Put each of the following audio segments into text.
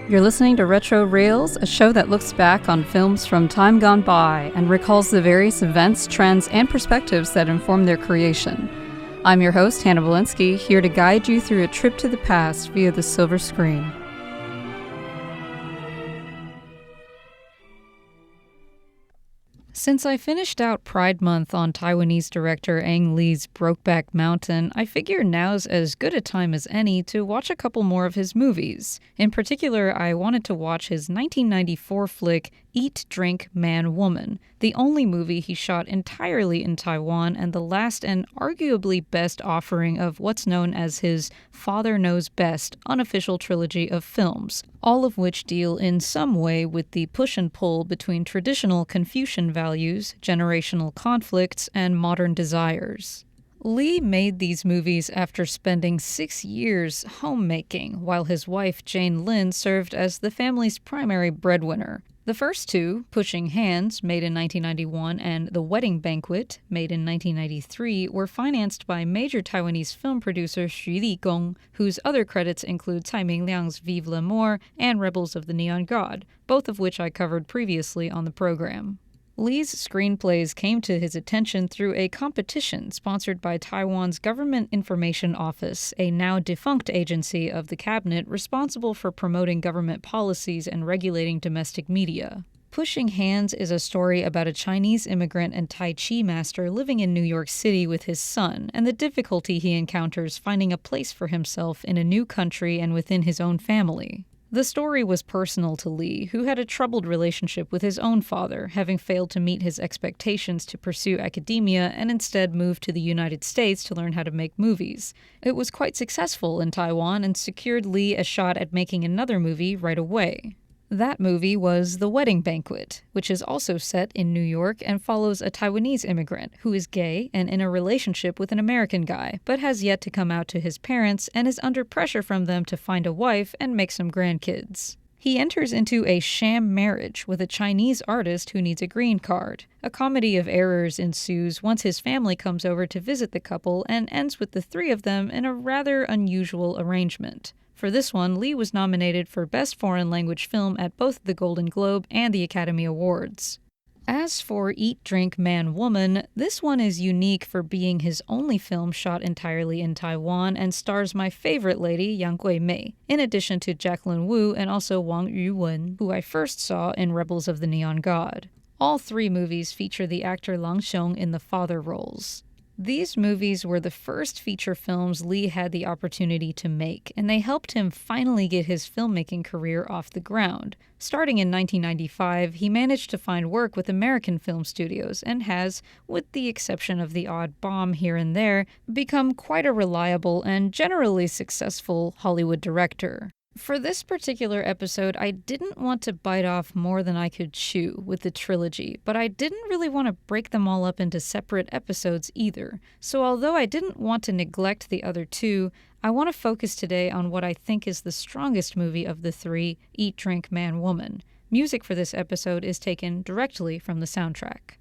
You're listening to Retro Reels, a show that looks back on films from time gone by and recalls the various events, trends, and perspectives that informed their creation. I'm your host, Hanna, here to guide you through a trip to the past via the silver screen. Since I finished out Pride Month on Taiwanese director Ang Lee's Brokeback Mountain, I figure now's as good a time as any to watch a couple more of his movies. In particular, I wanted to watch his 1994 flick Eat, Drink, Man, Woman, the only movie he shot entirely in Taiwan and the last and arguably best offering of what's known as his Father Knows Best unofficial trilogy of films, all of which deal in some way with the push and pull between traditional Confucian values, generational conflicts, and modern desires. Lee made these movies after spending 6 years homemaking, while his wife Jane Lin served as the family's primary breadwinner. The first two, Pushing Hands, made in 1991, and The Wedding Banquet, made in 1993, were financed by major Taiwanese film producer Xu Ligong, whose other credits include Tsai Ming-liang's Vive l'Amour and Rebels of the Neon God, both of which I covered previously on the program. Lee's screenplays came to his attention through a competition sponsored by Taiwan's Government Information Office, a now-defunct agency of the cabinet responsible for promoting government policies and regulating domestic media. Pushing Hands is a story about a Chinese immigrant and Tai Chi master living in New York City with his son, and the difficulty he encounters finding a place for himself in a new country and within his own family. The story was personal to Lee, who had a troubled relationship with his own father, having failed to meet his expectations to pursue academia and instead moved to the United States to learn how to make movies. It was quite successful in Taiwan and secured Lee a shot at making another movie right away. That movie was The Wedding Banquet, which is also set in New York and follows a Taiwanese immigrant who is gay and in a relationship with an American guy, but has yet to come out to his parents and is under pressure from them to find a wife and make some grandkids. He enters into a sham marriage with a Chinese artist who needs a green card. A comedy of errors ensues once his family comes over to visit the couple and ends with the three of them in a rather unusual arrangement. For this one, Lee was nominated for Best Foreign Language Film at both the Golden Globe and the Academy Awards. As for Eat, Drink, Man, Woman, this one is unique for being his only film shot entirely in Taiwan and stars my favorite lady, Yang Gui-mei, in addition to Jacqueline Wu and also Wang Yuwen, who I first saw in Rebels of the Neon God. All three movies feature the actor Lang Xiong in the father roles. These movies were the first feature films Lee had the opportunity to make, and they helped him finally get his filmmaking career off the ground. Starting in 1995, he managed to find work with American film studios and has, with the exception of the odd bomb here and there, become quite a reliable and generally successful Hollywood director. For this particular episode, I didn't want to bite off more than I could chew with the trilogy, but I didn't really want to break them all up into separate episodes either. So although I didn't want to neglect the other two, I want to focus today on what I think is the strongest movie of the three, Eat, Drink, Man, Woman. Music for this episode is taken directly from the soundtrack.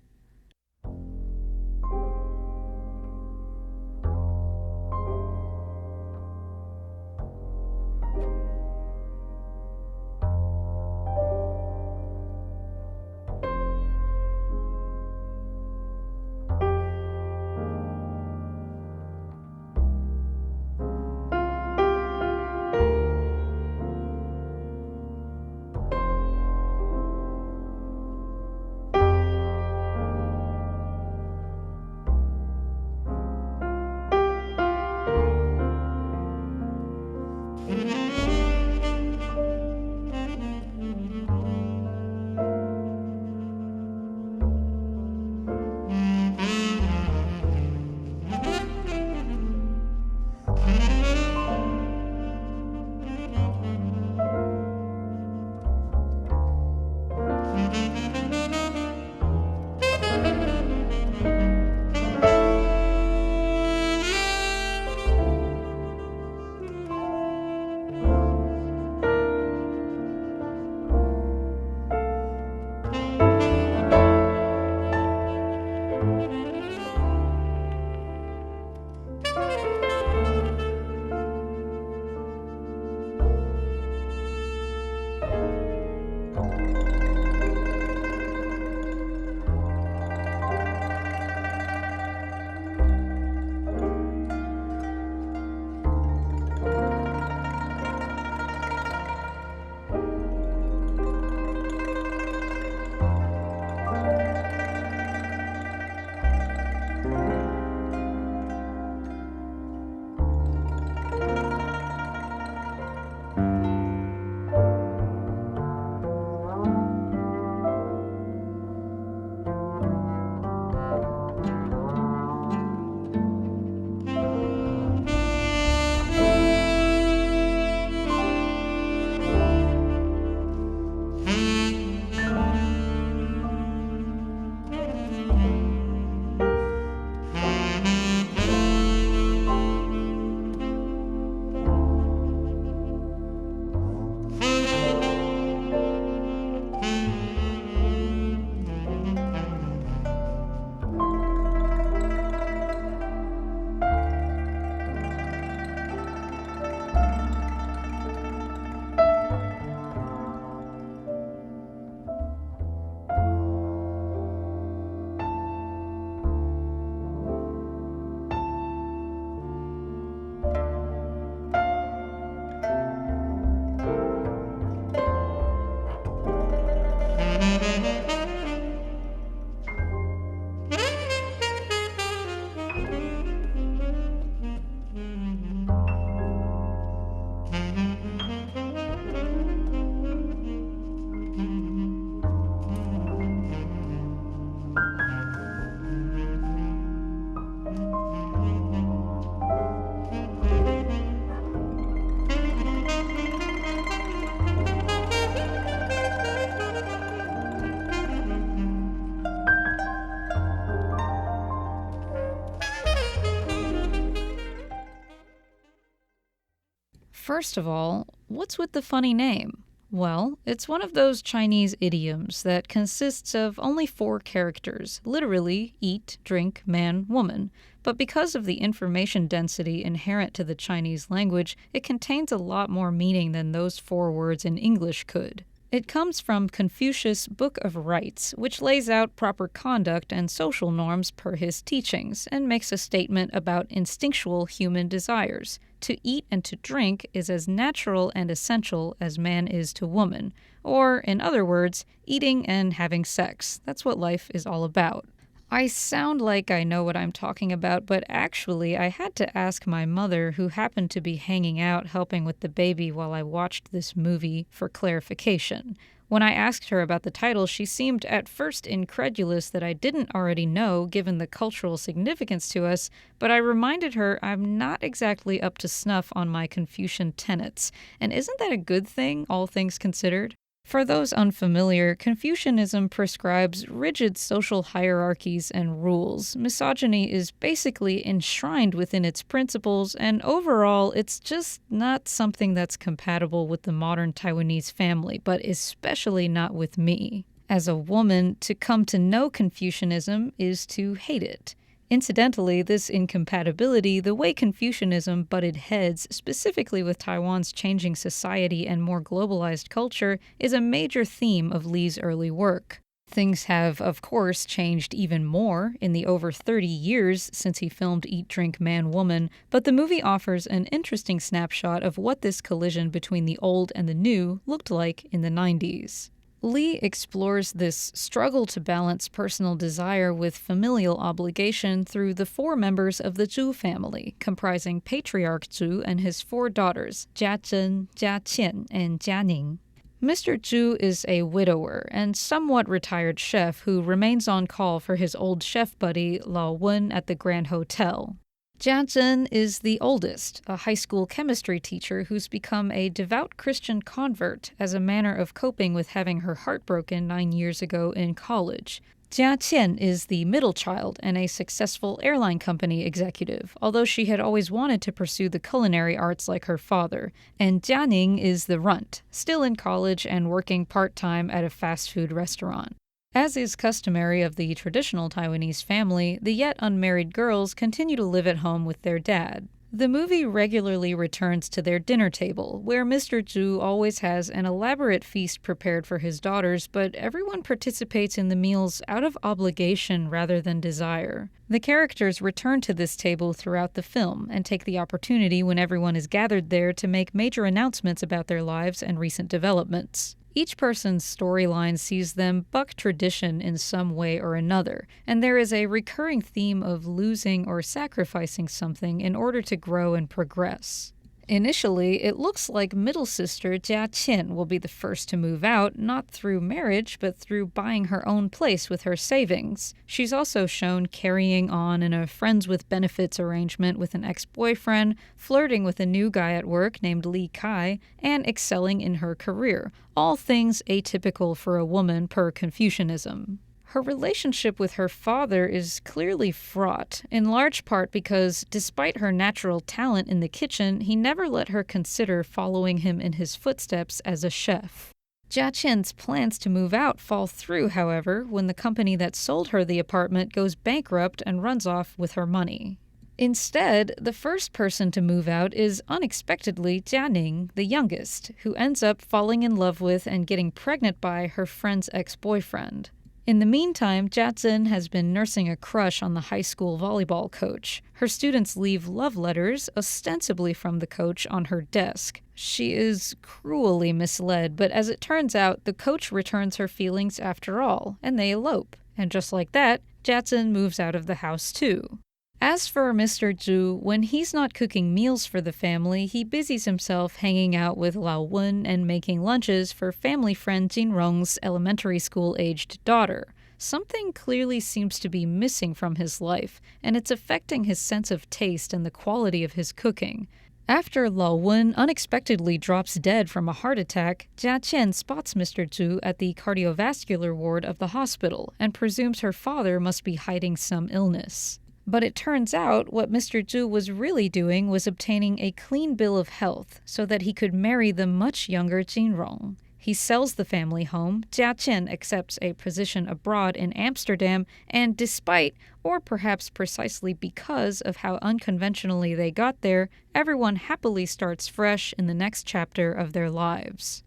First of all, what's with the funny name? Well, it's one of those Chinese idioms that consists of only 4 characters, literally eat, drink, man, woman. But because of the information density inherent to the Chinese language, it contains a lot more meaning than those 4 words in English could. It comes from Confucius' Book of Rites, which lays out proper conduct and social norms per his teachings, and makes a statement about instinctual human desires. To eat and to drink is as natural and essential as man is to woman. Or, in other words, eating and having sex. That's what life is all about. I sound like I know what I'm talking about, but actually I had to ask my mother, who happened to be hanging out helping with the baby while I watched this movie, for clarification. When I asked her about the title, she seemed at first incredulous that I didn't already know, given the cultural significance to us, but I reminded her I'm not exactly up to snuff on my Confucian tenets. And isn't that a good thing, all things considered? For those unfamiliar, Confucianism prescribes rigid social hierarchies and rules. Misogyny is basically enshrined within its principles, and overall, it's just not something that's compatible with the modern Taiwanese family, but especially not with me. As a woman, to come to know Confucianism is to hate it. Incidentally, this incompatibility, the way Confucianism butted heads, specifically with Taiwan's changing society and more globalized culture, is a major theme of Lee's early work. Things have, of course, changed even more in the over 30 years since he filmed Eat, Drink, Man, Woman, but the movie offers an interesting snapshot of what this collision between the old and the new looked like in the 90s. Lee explores this struggle to balance personal desire with familial obligation through the 4 members of the Zhu family, comprising Patriarch Zhu and his 4 daughters, Jia Zhen, Jia Qian, and Jia Ning. Mr. Zhu is a widower and somewhat retired chef who remains on call for his old chef buddy Lao Wen at the Grand Hotel. Jia Zhen is the oldest, a high school chemistry teacher who's become a devout Christian convert as a manner of coping with having her heart broken 9 years ago in college. Jia Qian is the middle child and a successful airline company executive, although she had always wanted to pursue the culinary arts like her father. And Jia Ning is the runt, still in college and working part-time at a fast food restaurant. As is customary of the traditional Taiwanese family, the yet unmarried girls continue to live at home with their dad. The movie regularly returns to their dinner table, where Mr. Zhu always has an elaborate feast prepared for his daughters, but everyone participates in the meals out of obligation rather than desire. The characters return to this table throughout the film and take the opportunity when everyone is gathered there to make major announcements about their lives and recent developments. Each person's storyline sees them buck tradition in some way or another, and there is a recurring theme of losing or sacrificing something in order to grow and progress. Initially, it looks like middle sister Jia Qian will be the first to move out, not through marriage, but through buying her own place with her savings. She's also shown carrying on in a friends with benefits arrangement with an ex-boyfriend, flirting with a new guy at work named Li Kai, and excelling in her career. All things atypical for a woman per Confucianism. Her relationship with her father is clearly fraught, in large part because, despite her natural talent in the kitchen, he never let her consider following him in his footsteps as a chef. Jia Qian's plans to move out fall through, however, when the company that sold her the apartment goes bankrupt and runs off with her money. Instead, the first person to move out is unexpectedly Jia Ning, the youngest, who ends up falling in love with and getting pregnant by her friend's ex-boyfriend. In the meantime, Jia has been nursing a crush on the high school volleyball coach. Her students leave love letters, ostensibly from the coach, on her desk. She is cruelly misled, but as it turns out, the coach returns her feelings after all, and they elope. And just like that, Jia moves out of the house too. As for Mr. Zhu, when he's not cooking meals for the family, he busies himself hanging out with Lao Wen and making lunches for family friend Jin Rong's elementary school-aged daughter. Something clearly seems to be missing from his life, and it's affecting his sense of taste and the quality of his cooking. After Lao Wen unexpectedly drops dead from a heart attack, Jia Qian spots Mr. Zhu at the cardiovascular ward of the hospital and presumes her father must be hiding some illness. But it turns out what Mr. Zhu was really doing was obtaining a clean bill of health so that he could marry the much younger Jin Rong. He sells the family home, Jia Qian accepts a position abroad in Amsterdam, and despite, or perhaps precisely because of how unconventionally they got there, everyone happily starts fresh in the next chapter of their lives.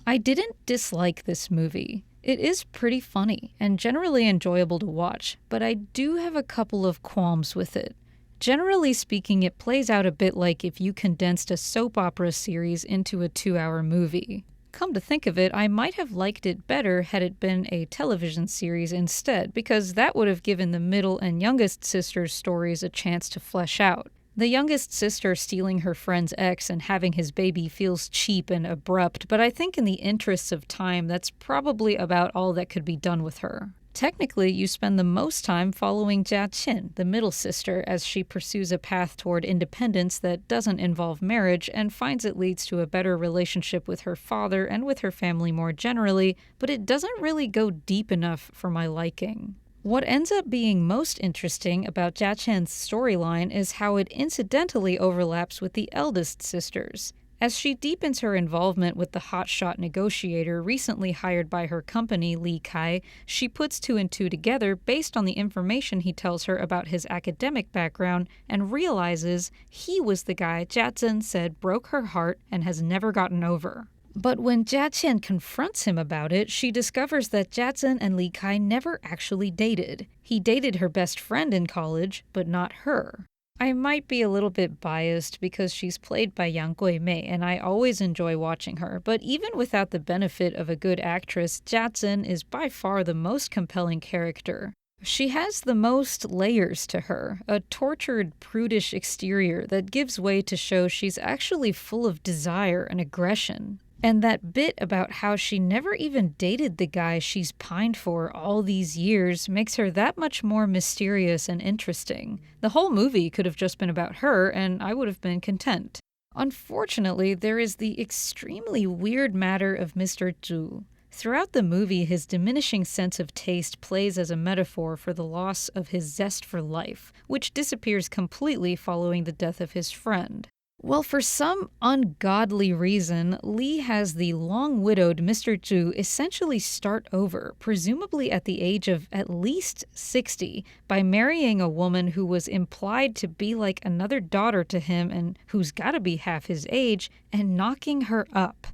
I didn't dislike this movie. It is pretty funny and generally enjoyable to watch, but I do have a couple of qualms with it. Generally speaking, it plays out a bit like if you condensed a soap opera series into a 2-hour movie. Come to think of it, I might have liked it better had it been a television series instead, because that would have given the middle and youngest sister's stories a chance to flesh out. The youngest sister stealing her friend's ex and having his baby feels cheap and abrupt, but I think in the interests of time, that's probably about all that could be done with her. Technically, you spend the most time following Jia Qin, the middle sister, as she pursues a path toward independence that doesn't involve marriage and finds it leads to a better relationship with her father and with her family more generally, but it doesn't really go deep enough for my liking. What ends up being most interesting about Jia Qin's storyline is how it incidentally overlaps with the eldest sisters. As she deepens her involvement with the hotshot negotiator recently hired by her company, Li Kai, she puts 2 and 2 together based on the information he tells her about his academic background and realizes he was the guy Jia Zhen said broke her heart and has never gotten over. But when Jia Qin confronts him about it, she discovers that Jia Zhen and Li Kai never actually dated. He dated her best friend in college, but not her. I might be a little bit biased because she's played by Yang Gui-mei and I always enjoy watching her, but even without the benefit of a good actress, Jia Zhen is by far the most compelling character. She has the most layers to her, a tortured, prudish exterior that gives way to show she's actually full of desire and aggression. And that bit about how she never even dated the guy she's pined for all these years makes her that much more mysterious and interesting. The whole movie could have just been about her, and I would have been content. Unfortunately, there is the extremely weird matter of Mr. Zhu. Throughout the movie, his diminishing sense of taste plays as a metaphor for the loss of his zest for life, which disappears completely following the death of his friend. Well, for some ungodly reason, Li has the long-widowed Mr. Zhu essentially start over, presumably at the age of at least 60, by marrying a woman who was implied to be like another daughter to him and who's gotta be half his age, and knocking her up.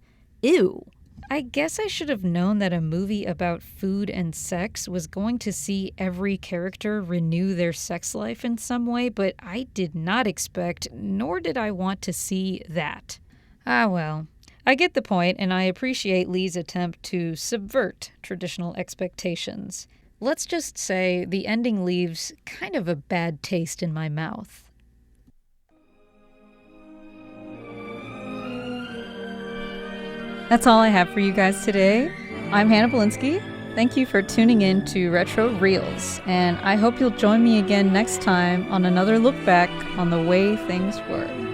Ew. I guess I should have known that a movie about food and sex was going to see every character renew their sex life in some way, but I did not expect, nor did I want to see that. Ah well. I get the point, and I appreciate Li's attempt to subvert traditional expectations. Let's just say the ending leaves kind of a bad taste in my mouth. That's all I have for you guys today. I'm Hanna Belinsky. Thank you for tuning in to Retro Reels, and I hope you'll join me again next time on another look back on the way things were.